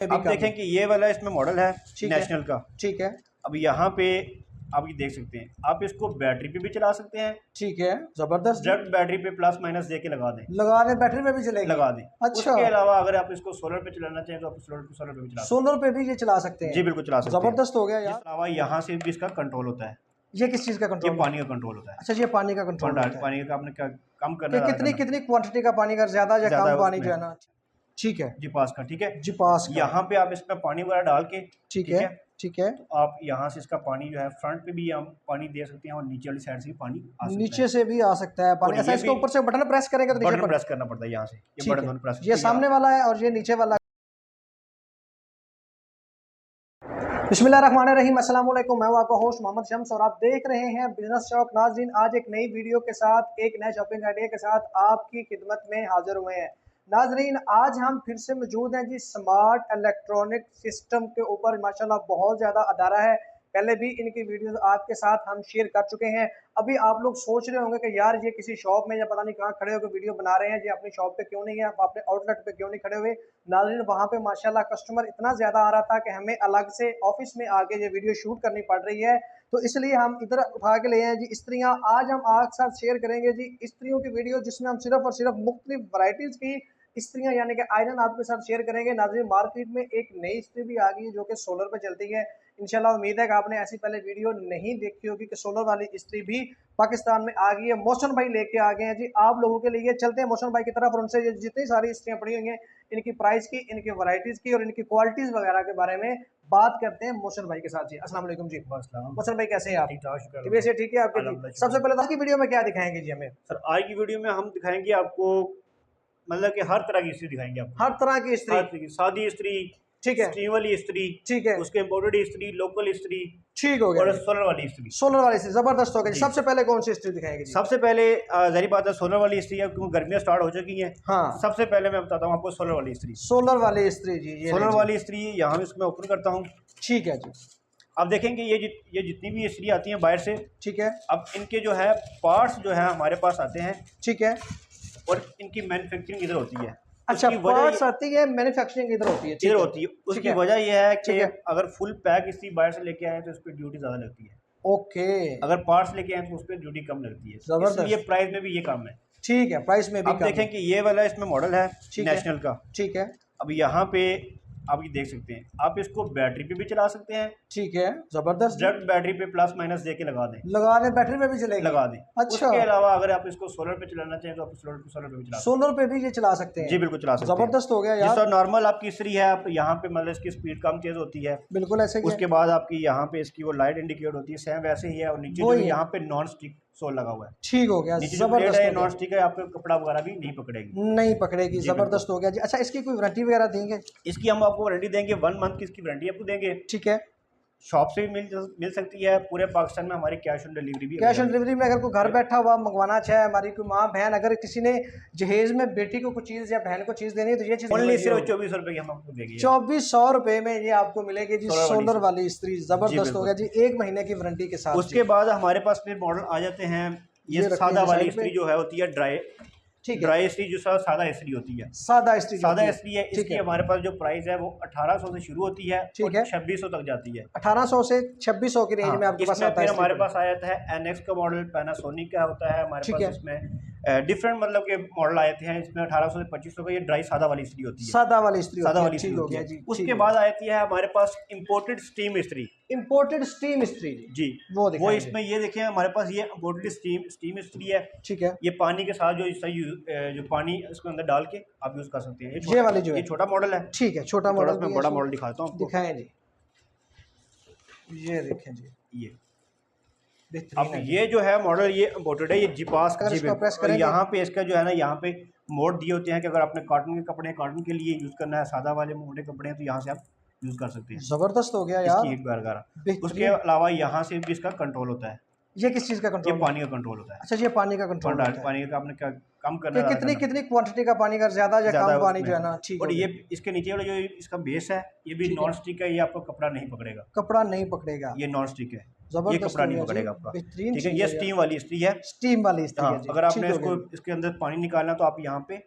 अब देखें कि ये वाला इसमें मॉडल है नेशनल का। ठीक है। अब यहाँ पे आप ये देख सकते हैं, आप इसको बैटरी पे भी चला सकते हैं। ठीक है, जबरदस्त। डायरेक्ट बैटरी पे प्लस माइनस दे के लगा दें, बैटरी पे भी चलेगी, लगा दें। अच्छा। उसके अलावा अगर आप इसको सोलर पे चलाना चाहें तो आप सोलर पे भी चला सकते हैं। सोलर पे भी ये चला सकते हैं? जी बिल्कुल चला सकते हैं। जबरदस्त हो गया यार। इसके अलावा यहाँ से भी इसका कंट्रोल होता है। ये किस चीज का कंट्रोल? ये पानी का कंट्रोल होता है। अच्छा, ये पानी का कंट्रोल होता है। पानी का आपने क्या कम करना है, कितनी क्वांटिटी का पानी का, ज्यादा या कम पानी जो है ना। ठीक है, जीपास का। ठीक है, जीपास का। यहाँ पे आप इसमें पानी वगैरह डाल के, ठीक है, ठीक है, तो आप यहाँ से इसका पानी जो है फ्रंट पे भी हम पानी दे सकते हैं और नीचे वाली साइड से भी पानी आ सकता है। नीचे से भी आ सकता है पानी। ऐसा इसके ऊपर से बटन प्रेस करेंगे तो बटन प्रेस करना पड़ता है यहाँ से, ये बटन दोनों प्रेस। ये सामने वाला है और ये नीचे वाला। बिस्मिल्लाहिर्रहमानिर्रहीम, अस्सलाम वालेकुम। मैं हूं आपका होस्ट मोहम्मद शम्स और आप देख रहे हैं बिजनेस चौक। नाज़रीन, आज एक नई वीडियो के साथ, एक नए शॉपिंग आइडिया के साथ आपकी खिदमत में हाजिर हुए हैं। नाज़रीन, आज हम फिर से मौजूद हैं जी स्मार्ट इलेक्ट्रॉनिक सिस्टम के ऊपर। माशाल्लाह बहुत ज़्यादा अदारा है, पहले भी इनकी वीडियोस आपके साथ हम शेयर कर चुके हैं। अभी आप लोग सोच रहे होंगे कि यार ये किसी शॉप में या पता नहीं कहाँ खड़े होकर वीडियो बना रहे हैं, ये अपनी शॉप पे क्यों नहीं है, आप अपने आउटलेट पे क्यों नहीं खड़े हुए। नाज़रीन, वहाँ पे माशाल्लाह कस्टमर इतना ज़्यादा आ रहा था कि हमें अलग से ऑफिस में आके ये वीडियो शूट करनी पड़ रही है, तो इसलिए हम इधर उठा के ले आए जी इस्त्रियाँ। आज हम आपके साथ शेयर करेंगे जी इस्त्रियों की वीडियो, जिसमें हम सिर्फ और सिर्फ मुख्तलिफ वराइटीज़ की इस्त्रियाँ यानी कि आयरन आपके साथ शेयर करेंगे। नाज़रीन, मार्केट में एक नई इस्त्री भी आ गई है जो कि सोलर पे चलती है। इंशाल्लाह उम्मीद है कि आपने ऐसी पहले वीडियो नहीं देखी होगी कि सोलर वाली इस्त्री भी पाकिस्तान में आ गई है। मोशन भाई लेके आ गए हैं जी आप लोगों के लिए। चलते हैं मोशन भाई की तरफ और उनसे जितनी सारी इस्त्रियाँ पड़ी हुई हैं, इनकी प्राइस की, इनकी वैरायटीज़ की और इनकी क्वालिटीज़ वगैरह के बारे में बात करते हैं मोशन भाई के साथ जी। अस्सलाम वालेकुम जी। मोशन भाई कैसे हैं आप? वैसे ठीक है आपके जी। सबसे पहले आज की वीडियो में क्या दिखाएंगे जी हमें? सर, आज की वीडियो में हम दिखाएंगे आपको, मतलब कि हर तरह की इस्त्री दिखाएंगे आपको। हर तरह की इस्त्री, सादी इस्त्री, ठीक है, स्टीम वाली इस्त्री, ठीक है, उसके इम्पोर्टेड इस्त्री, लोकल इस्त्री, ठीक हो गया, और सोलर वाली इस्त्री। सोलर वाली इस्त्री जबरदस्त हो गई। सबसे पहले कौन सी इस्त्री दिखाएंगे जी? सबसे पहले जाहिर बात है सोलर वाली इस्त्री है, क्योंकि गर्मियां स्टार्ट हो चुकी हैं। हाँ, सबसे पहले मैं बताता हूँ आपको सोलर वाली इस्त्री। सोलर वाली इस्त्री जी, ये सोलर वाली इस्त्री यहाँ मैं इसमें ओपन करता हूँ। ठीक है जी। अब देखेंगे ये जितनी भी इस्त्री आती हैं बाहर से, ठीक है, अब इनके जो है पार्ट्स जो है हमारे पास आते हैं, ठीक है, और इनकी मैन्युफैक्चरिंग इधर होती है। अच्छा, पार्ट्स आती है, मैन्युफैक्चरिंग इधर होती है, इधर होती है। उसकी वजह यह है कि अगर फुल पैक इस्त्री बाहर से लेके आए तो उस पर ड्यूटी ज़्यादा लगती है। ओके, अगर पार्ट्स लेके आए तो उस पर ड्यूटी कम लगती है, इसलिए प्राइस में भी ये कम है। ठीक है, प्राइस में भी अब देखें कि ये वाला इसमें मॉडल है नेशनल का। ठीक है, अब यहाँ पे आप ये देख सकते हैं, आप इसको बैटरी पे भी चला सकते हैं। ठीक है, जबरदस्त। डायरेक्ट बैटरी पे प्लस माइनस दे के लगा दें, बैटरी पे भी चलेगी, लगा दें। अच्छा। उसके अलावा अगर आप इसको सोलर पे चलाना चाहें तो आप सोलर पे भी चला सकते हैं। सोलर पे भी ये चला सकते हैं? जी बिल्कुल चला सकते हैं। जबरदस्त हो गया यार। जिस नॉर्मल आपकी इस्त्री है, आप यहाँ पे मतलब इसकी स्पीड कम तेज होती है, बिल्कुल ऐसे ही। उसके बाद आपकी यहाँ पे इसकी वो लाइट इंडिकेट होती है, सेम वैसे ही है। और नीचे जो यहाँ पे नॉन स्टिक सोल लगा हुआ है। ठीक हो गया, जबरदस्त है। नॉन स्टिक है, आपको कपड़ा वगैरह भी नहीं पकड़ेगी, नहीं पकड़ेगी। जबरदस्त हो गया जी। अच्छा, इसकी कोई वारंटी वगैरह देंगे? इसकी हम आपको वारंटी देंगे, 1 मंथ की इसकी वारंटी आपको देंगे। ठीक है, शॉप से भी मिल सकती है। पूरे पाकिस्तान में हमारी कैश ऑन डिलीवरी भी, कैश ऑन डिलीवरी में अगर कोई घर बैठा हुआ मंगवाना चाहे, हमारी कोई माँ बहन, अगर किसी ने जहेज में बेटी को कुछ चीज़ या बहन को चीज़ देनी है तो ये चीज़ ओनली सिर्फ 2400 रुपये की हम आपको देंगे। 2400 रुपये में ये आपको मिलेगी जी सोलर वाली इस्त्री। जबरदस्त हो गया जी, 1 महीने की वारंटी के साथ। उसके बाद हमारे पास फिर मॉडल आ जाते हैं, ये सादा वाली इस्त्री जो है होती है ड्राई। ठीक है, ड्राई इस्त्री जो सादा इस्त्री होती है, सादा इस्त्री है। इसकी हमारे पास जो प्राइस है वो 1800 से शुरू होती है, ठीक है, 2600 तक जाती है। 1800 से 2600 की रेंज में आपके पास आता है। फिर हमारे पास आ जाता है एनएक्स का मॉडल, पैनासोनिक का होता है हमारे पास। इसमें डिफरेंट मतलब के मॉडल आए थे। इसमें 1800 से 2500 का ये ड्राई सादा वाली इस्त्री होती है, सादा वाली इस्त्री होती है। उसके बाद आती है हमारे पास इम्पोर्टेड स्टीम इस्त्री। इम्पोर्टेड स्टीम इस्त्री जी, वो इसमें ये देखें हमारे पास ये इम्पोर्टेड स्टीम इस्त्री है। ठीक है, ये पानी के साथ जो पानी इसके अंदर डाल के आप यूज कर सकते हैं। ये वाली जो है, ये छोटा मॉडल है। ठीक है, छोटा मॉडल। मैं बड़ा मॉडल दिखाता हूँ, दिखाएं जी। ये देखें जी, ये अब ये जो है मॉडल ये इम्पोर्टेड है, ये जीपास का। यहाँ पे इसका जो है ना, यहाँ पे मोड दिए होते हैं कि अगर आपने कॉटन के कपड़े कॉटन के लिए यूज करना है, सादा वाले मोटे कपड़े हैं तो यहाँ से आप यूज कर सकते हैं। जबरदस्त हो गया यार, हीट वगैरह। उसके अलावा यहाँ से भी इसका कंट्रोल होता है। ये किस चीज का कंट्रोल? ये पानी का कंट्रोल होता है। अच्छा, ये पानी का कंट्रोल, पानी का आपने क्या कम करना है, कितनी क्वांटिटी का पानी का, ज्यादा या कम पानी जो है ना। ठीक, और ये इसके नीचे वाला जो इसका बेस है ये भी नॉन स्टिक है, ये आपको कपड़ा नहीं पकड़ेगा, कपड़ा नहीं पकड़ेगा, ये नॉन स्टिक है, ये कपड़ा नहीं पकड़ेगा आपका। ठीक है, ये स्टीम वाली इस्त्री है, स्टीम वाली इस्त्री है। अगर आपने इसको इसके अंदर पानी निकालना तो आप यहाँ पे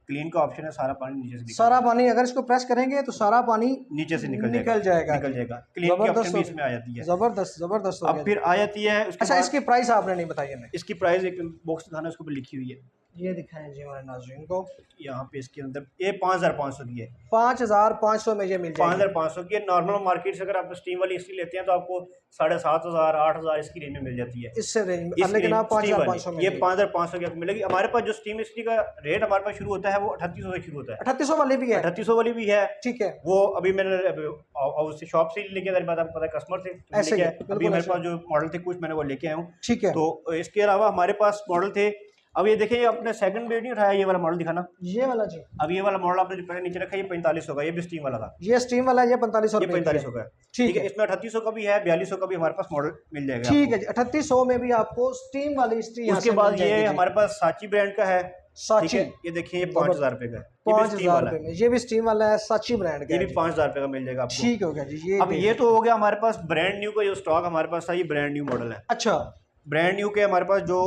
क्लीन का ऑप्शन है, सारा पानी नीचे से सारा पानी अगर इसको प्रेस करेंगे तो सारा पानी नीचे से निकल जाएगा। क्लीन की ऑप्शन भी इसमें आ जाती है। जबरदस्त। अब फिर आ जाती है उसके अच्छा, इसकी प्राइस आपने नहीं बताई हमें। इसकी प्राइस एक बॉक्स दिखाना, उसके ऊपर लिखी हुई है, ये दिखाएं जी हमारे नाज़रीन को। यहाँ पे इसके अंदर ये 5500 की है। 5500 में ये मिल जाएगी। 5500 की है। नॉर्मल मार्केट से अगर आप स्टीम वाली इस्त्री लेते हैं तो आपको 7500 8000 इसकी रेंज में मिल जाती है। इससे रेंज में, लेकिन आप 5500 में, ये 5500 की आपको मिलेगी। हमारे पास जो स्टीम इस्त्री का रेट हमारे पास शुरू होता है वो 3800 से शुरू होता है। 3800 वाली भी है? 3800 वाली भी है, ठीक है। वो अभी मैंने शॉप से लेके, अगर बात आपको पता है कस्टमर से ऐसे अभी मेरे पास जो मॉडल थे कुछ मैंने वो लेके आया हूँ। ठीक है। तो इसके अलावा हमारे पास मॉडल थे। अब ये देखिए, अपने सेकंड बेड नहीं उठाया, ये वाला मॉडल दिखाना। ये वाला जी, अब ये वाला मॉडल आपने जो पहले नीचे रखा है ये 4500 का, ये भी स्टीम वाला था। ये स्टीम वाला, ये 4500 ये 4500 का है। ठीक है। इसमें 3800 का भी है, 4200 का भी हमारे पास मॉडल मिल जाएगा। ठीक है जी, 3800 में भी आपको स्टीम वाली स्त्री। उसके बाद ये हमारे पास साची ब्रांड का है। साची, ये देखिए ये 5000 रुपए का है, 5000 रुपए में ये भी स्टीम वाला है, साची ब्रांड का, ये भी 5000 रुपए का मिल जाएगा आपको। ठीक हो गया जी। ये अब ये तो हो गया हमारे पास ब्रांड न्यू का जो स्टॉक हमारे पास था, ये ब्रांड न्यू मॉडल है। अच्छा, ब्रांड न्यू के हमारे पास जो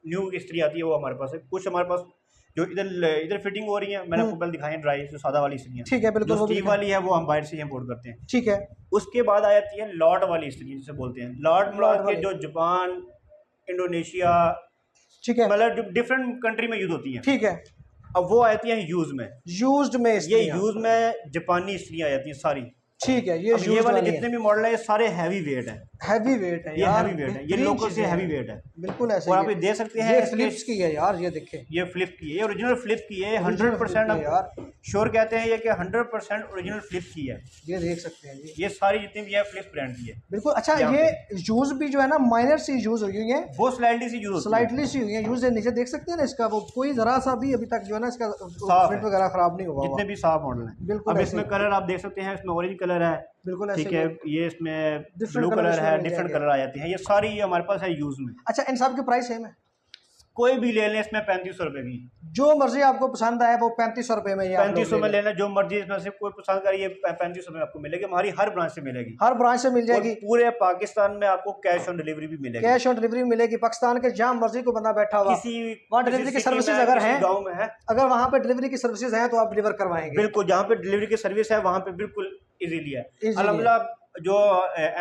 न्यू इस्त्री आती है वो हमारे पास है। कुछ हमारे पास जो इधर फिटिंग हो रही है, मैंने आपको पहले दिखाई ड्राई, जो सादा वाली इस्त्री है। ठीक है, बिल्कुल। जो स्टीम वाली है वो हम बाहर से इंपोर्ट करते हैं। ठीक है। उसके बाद आ जाती है लॉर्ड वाली इस्त्री, जिसे बोलते हैं लॉर्ड के, जो जापान, इंडोनेशिया, ठीक है, मतलब जो डिफरेंट कंट्री में यूज होती है। ठीक है। अब वो आती है यूज में, ये यूज में जापानी इस्त्रियाँ आ जाती हैं सारी। ठीक है। ये वाले जितने भी मॉडल है ये सारे हैवी वेट है। हैवी वेट है, ये हैवी वेट है, ये लोकल से हैवी वेट है, बिल्कुल ऐसे। और आप ये दे सकते हैं। ये फ्लिप्स की है यार, ये देखें, ये फ्लिप की है, ओरिजिनल फ्लिप की है। 100% यार श्योर कहते हैं ये कि 100% ओरिजिनल फ्लिप की है। ये देख सकते हैं जी, ये सारी जितनी भी है फ्लिप ब्रांड की है। बिल्कुल। अच्छा, ये यूज भी जो है ना माइनर सी यूज हुई है, वो स्लाइटली सी यूज हुई है यूज। नीचे देख सकते हैं ना इसका, वो कोई जरा सा भी अभी तक जो है ना इसका प्रिंट वगैरह खराब नहीं हुआ, जितने भी साफ मॉडल है। बिल्कुल। अब इसमें कलर आप देख सकते हैं, इसमें ऑरेंज कलर है, बिल्कुल। ठीक है। ये इसमें ब्लू कलर है, डिफरेंट कलर आ जाते हैं। ये सारी हमारे पास है यूज में। अच्छा, इन सब की प्राइस सेम है? कोई भी ले लें इसमें 3500 रुपए की, जो मर्जी आपको पसंद आए वो 3500 रुपए में, 3500 में लेना जो मर्जी, इसमें से कोई पसंद करिए 3500 में आपको मिलेगी। हमारी हर ब्रांच से मिलेगी, हर ब्रांच से मिल जाएगी। पूरे पाकिस्तान में आपको कैश ऑन डिलीवरी भी मिलेगी। कैश ऑन डिलीवरी मिलेगी, पाकिस्तान के जहां मर्जी को बंदा बैठा हुआ, किसी वहाँ डिलीवरी की सर्विसेज अगर है, गाँव में है, अगर वहाँ पे डिलीवरी की सर्विसेज है तो आप डिलीवर करवाएंगे। बिल्कुल, जहाँ पे डिलीवरी की सर्विस है वहाँ पे बिल्कुल इजीली है। अल्हम्दुलिल्लाह जो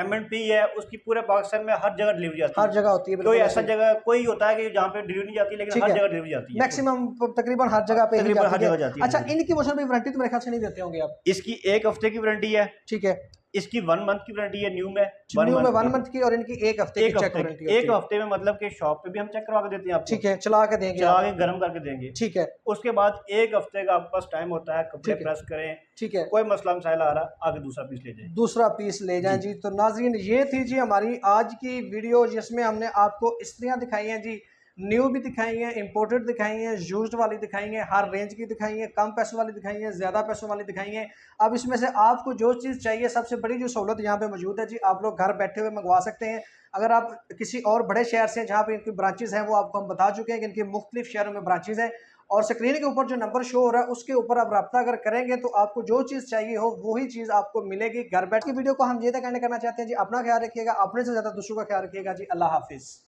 MNP है उसकी पूरे पाकिस्तान में हर जगह डिलीवरी जाती है, हर जगह होती है। कोई ऐसा जगह कोई होता है कि जहाँ पे डिलीवरी नहीं जाती, लेकिन हर जगह डिलीवरी जाती है। मैक्सिमम तकरीबन हर जगह पे तकरीबन हर जगह जाती है। अच्छा, इनकी वजह भी वारंटी तो मेरे ख्याल से नहीं देते होंगे आप? इसकी 1 हफ्ते की वारंटी है, ठीक है। इसकी 1 मंथ की वारंटी है न्यू में, 1 मंथ की, और इनकी 1 हफ्ते की चेक वारंटी है। 1 हफ्ते में, मतलब कि शॉप पे भी हम चेक करवा के देते हैं आपको। ठीक है, चला के देंगे, चला के गर्म करके देंगे। ठीक है। उसके बाद 1 हफ्ते का आपके पास टाइम होता है, कपड़े प्रेस करें, ठीक है, कोई मसला मसाइल आ रहा, आगे दूसरा पीस ले जाए, दूसरा पीस ले जाएं जी। तो नाज़रीन, ये थी जी हमारी आज की वीडियो, जिसमें हमने आपको इस्त्रियाँ दिखाई हैं जी, न्यू भी दिखाई हैं, इंपोर्टेड दिखाई हैं, यूज्ड वाली दिखाई हैं, हर रेंज की दिखाई हैं, कम पैसों वाली दिखाई हैं, ज़्यादा पैसों वाली दिखाई हैं। अब इसमें से आपको जो चीज़ चाहिए, सबसे बड़ी जो सहूलत यहाँ पे मौजूद है जी, आप लोग घर बैठे हुए मंगवा सकते हैं। अगर आप किसी और बड़े शहर से जहाँ पे इनकी ब्रांचेज़ हैं, वो आपको हम बता चुके हैं कि इनकी मुख्तलिफ शहरों में ब्रांचेज़ हैं, और स्क्रीन के ऊपर जो नंबर शो हो रहा है उसके ऊपर आप रब्ता अगर करेंगे तो आपको जो चीज़ चाहिए हो वही चीज़ आपको मिलेगी घर बैठ के। वीडियो को हम ये तक करना चाहते हैं जी, अपना ख्याल रखिएगा, अपने से ज़्यादा दूसरों का ख्याल रखिएगा जी। अल्लाह हाफिज़।